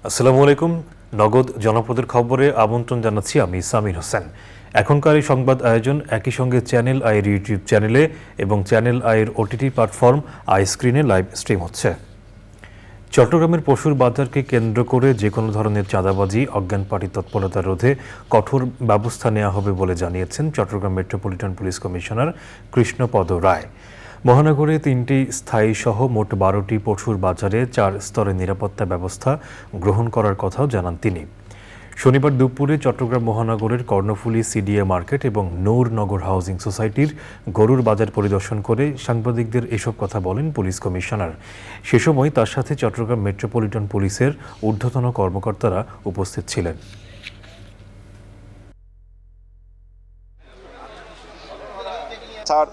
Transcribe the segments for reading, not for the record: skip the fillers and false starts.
আসসালামু আলাইকুম। নগদ জনপদের খবরে আমন্ত্রণ জানাচ্ছি আমি সামির হোসেন। এখনকার এই সংবাদ আয়োজন একই সঙ্গে চ্যানেল আইয়ের ইউটিউব চ্যানেলে এবং চ্যানেল আইয়ের ওটিটি প্ল্যাটফর্ম আই স্ক্রিনে লাইভ স্ট্রিম হচ্ছে। চট্টগ্রামের পশুর বাজারকে কেন্দ্র করে যে কোনো ধরনের চাঁদাবাজি, অজ্ঞান পার্টি তৎপরতা রোধে কঠোর ব্যবস্থা নেওয়া হবে বলে জানিয়েছেন Chattogram metropolitan police commissioner Krishnapada Roy. মহানগরে ৩টি স্থায়ী সহ মোট ১২টি পশুর বাজারে ৪ স্তরের নিরাপত্তা ব্যবস্থা গ্রহণ করার কথাও জানান তিনি। শনিবার দুপুরে চট্টগ্রাম মহানগরের কর্ণফুলী সিডিএ মার্কেট এবং নূরনগর হাউজিং সোসাইটির গরুর বাজার পরিদর্শন করে সাংবাদিকদের এসব কথা বলেন পুলিশ কমিশনার। সে সময় তার সাথে চট্টগ্রাম মেট্রোপলিটন পুলিশের ঊর্ধ্বতন কর্মকর্তারা উপস্থিত ছিলেন।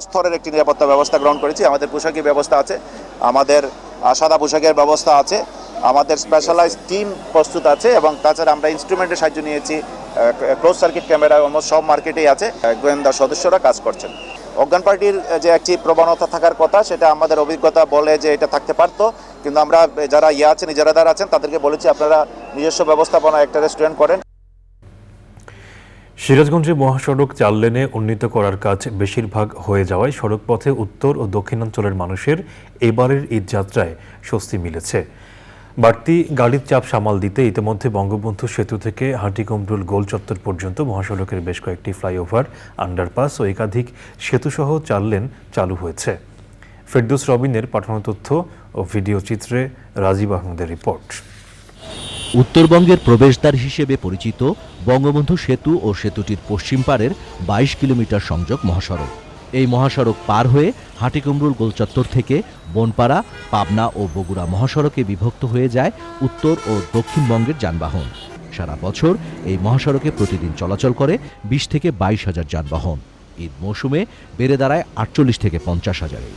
স্তরের একটি নিরাপত্তা ব্যবস্থা গ্রহণ করেছি। আমাদের পোশাকের ব্যবস্থা আছে, আমাদের সাদা পোশাকের ব্যবস্থা আছে, আমাদের স্পেশালাইজড টিম প্রস্তুত আছে এবং তাছাড়া আমরা ইনস্ট্রুমেন্টের সাহায্য নিয়েছি। ক্লোজ সার্কিট ক্যামেরা অলমোস্ট সব মার্কেটেই আছে, গোয়েন্দা সদস্যরা কাজ করছেন। অজ্ঞান পার্টির যে একটি প্রবণতা থাকার কথা সেটা আমাদের অভিজ্ঞতা বলে যে এটা থাকতে পারতো, কিন্তু আমরা যারা আছেন, ইজারাদার আছেন, তাদেরকে বলেছি আপনারা নিজস্ব ব্যবস্থাপনা একটা রেস্টুরেন্ট করেন। সিরাজগঞ্জে মহাসড়ক ৪ লেনে উন্নীত করার কাজ বেশিরভাগ হয়ে যাওয়ায় সড়কপথে উত্তর ও দক্ষিণাঞ্চলের মানুষের এবারের ঈদযাত্রায় স্বস্তি মিলেছে। বাড়তি গাড়ির চাপ সামাল দিতে ইতিমধ্যে বঙ্গবন্ধু সেতু থেকে হাটিকুমরুল গোল চত্বর পর্যন্ত মহাসড়কের বেশ কয়েকটি ফ্লাইওভার, আন্ডারপাস ও একাধিক সেতুসহ ৪ লেন চালু হয়েছে। ফেরদৌস রবিনের পাঠানো তথ্য ও ভিডিও চিত্রে রাজীব আহমেদের রিপোর্ট। উত্তরবঙ্গের প্রবেশদ্বার হিসেবে পরিচিত বঙ্গবন্ধু সেতু ও সেতুটির পশ্চিম পাড়ের ২২ কিলোমিটার সংযোগ মহাসড়ক। এই মহাসড়ক পার হয়ে হাটিকুমরুল গোলচত্বর থেকে বনপাড়া, পাবনা ও বগুড়া মহাসড়কে বিভক্ত হয়ে যায় উত্তর ও দক্ষিণবঙ্গের যানবাহন। সারা বছর এই মহাসড়কে প্রতিদিন চলাচল করে ২০ থেকে ২২ হাজার যানবাহন। ঈদ মৌসুমে বেড়ে দাঁড়ায় ৪৮ থেকে ৫০ হাজারে।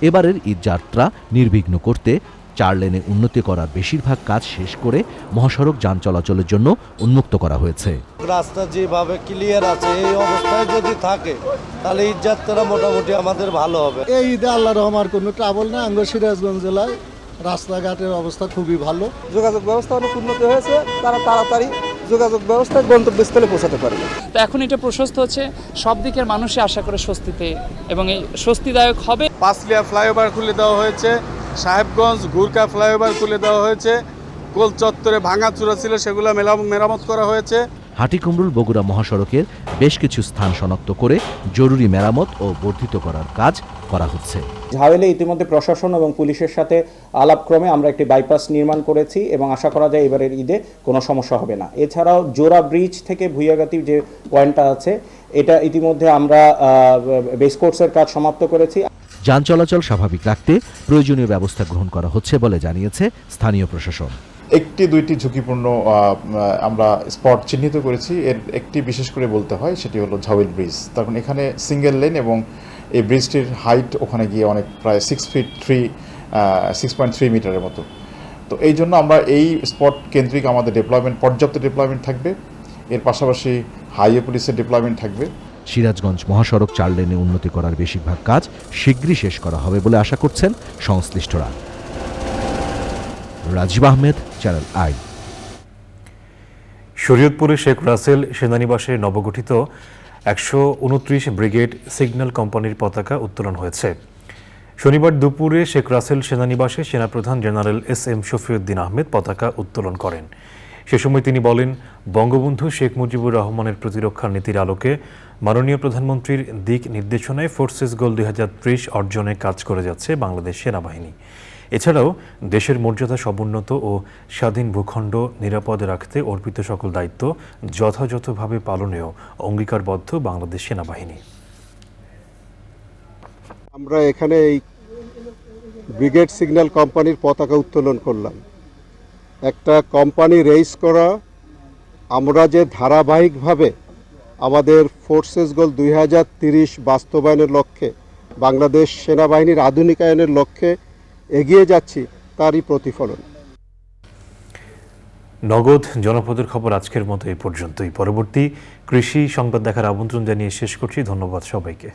এবারের ঈদযাত্রা নির্বিঘ্ন করতে ৪ লেনে উন্নতি করার বেশিরভাগ কাজ শেষ করে মহাসড়ক যান চলাচলের জন্য উন্মুক্ত করা হয়েছে। রাস্তা যেভাবে ক্লিয়ার আছে এই অবস্থায় যদি থাকে তাহলে ঈদযাত্রা মোটামুটি আমাদের ভালো হবে। এই ঈদে আল্লাহ রহমার কোনো ট্রাবল না। আমরা সিরাজগঞ্জ জেলায় রাস্তাঘাটের অবস্থা খুবই ভালো, যোগাযোগ ব্যবস্থা অনেক উন্নতি হয়েছে, তারা তাড়াতাড়ি যোগাযোগ ব্যবস্থায় গন্তব্যস্থলে পৌঁছাতে পারবে। তো এখন এটা প্রশস্ত হচ্ছে, সব দিকের মানুষই আশা করে স্বস্তিতে এবং এই স্বস্তিদায়ক হবে। পাঁচলিয়া ফ্লাইওভার খুলে দেওয়া হয়েছে, সাহেবগঞ্জ ঘুরকা ফ্লাইওভার খুলে দেওয়া হয়েছে, গোল চত্বরে ভাঙাচুরা ছিল সেগুলো মেরামত করা হয়েছে। হাটিকুমরুল বগুড়া মহাসড়কের বেশ কিছু স্থান শনাক্ত করে জরুরি মেরামত ও বর্ধিত করার কাজ করা হচ্ছে। ঝাওয়েলে ইতিমধ্যে প্রশাসন এবং পুলিশের সাথে আলাপক্রমে আমরা একটি বাইপাস নির্মাণ করেছি এবং আশা করা যায় এবারের ঈদে কোনো সমস্যা হবে না। এছাড়াও জোড়া ব্রিজ থেকে ভুইয়াগাতি যে পয়েন্টটা আছে এটা ইতিমধ্যে আমরা বেস কোর্সের কাজ সমাপ্ত করেছি। যান চলাচল স্বাভাবিক রাখতে প্রয়োজনীয় ব্যবস্থা গ্রহণ করা হচ্ছে বলে জানিয়েছে স্থানীয় প্রশাসন। একটি দুইটি ঝুঁকিপূর্ণ আমরা স্পট চিহ্নিত করেছি। এর একটি বিশেষ করে বলতে হয়, সেটি হলো ঝাওয়েল ব্রিজ। তখন এখানে সিঙ্গেল লেন এবং এই ব্রিজটির হাইট ওখানে গিয়ে অনেক প্রায় 6.3 মিটারের মতো। তো এই জন্য আমরা এই স্পট কেন্দ্রিক আমাদের পর্যাপ্ত ডিপ্লয়মেন্ট থাকবে। এর পাশাপাশি হাইওয়ে পুলিশের ডিপ্লয়মেন্ট থাকবে। সিরাজগঞ্জ মহাসড়ক ৪ লেনে উন্নতি করার বেশিরভাগ কাজ শীঘ্রই শেষ করা হবে বলে আশা করছেন সংশ্লিষ্টরা। Rajib Ahmed, channel I. শরীয়তপুরে শেখ রাসেল সেনানিবাসে নবগঠিত ১২৯ ব্রিগেড সিগন্যাল কোম্পানির পতাকা উত্তোলন হয়েছে। শনিবার দুপুরে শেখ রাসেল সেনানিবাসে সেনাপ্রধান জেনারেল এস.এম. শফিউদ্দিন আহমেদ পতাকা উত্তোলন করেন। সে সময় তিনি বলেন, বঙ্গবন্ধু শেখ মুজিবুর রহমানের প্রতিরক্ষা নীতির আলোকে মাননীয় প্রধানমন্ত্রীর দিক নির্দেশনায় ফোর্সেস গোল ২০৩০ অর্জনে কাজ করে যাচ্ছে বাংলাদেশ সেনাবাহিনী। এছাড়াও দেশের মর্যাদা সমুন্নত ও স্বাধীন ভূখণ্ড নিরাপদে রাখতে অর্পিত সকল দায়িত্ব যথাযথভাবে পালনেও অঙ্গীকারবদ্ধ বাংলাদেশ সেনাবাহিনী। আমরা এখানে এই ব্রিগেড সিগন্যাল কোম্পানির পতাকা উত্তোলন করলাম। একটা কোম্পানি রেইজ করা, আমরা যে ধারাবাহিকভাবে আমাদের ফোর্সেস গোল ২০৩০ বাস্তবায়নের লক্ষ্যে, বাংলাদেশ সেনাবাহিনীর আধুনিকায়নের লক্ষ্যে এগিয়ে যাচ্ছি, তারই প্রতিফলন। নগদ জনপদের খবর আজকের মতো এই পর্যন্তই। পরবর্তী কৃষি সংবাদ দেখার আমন্ত্রণ জানিয়ে শেষ করছি। ধন্যবাদ সবাইকে।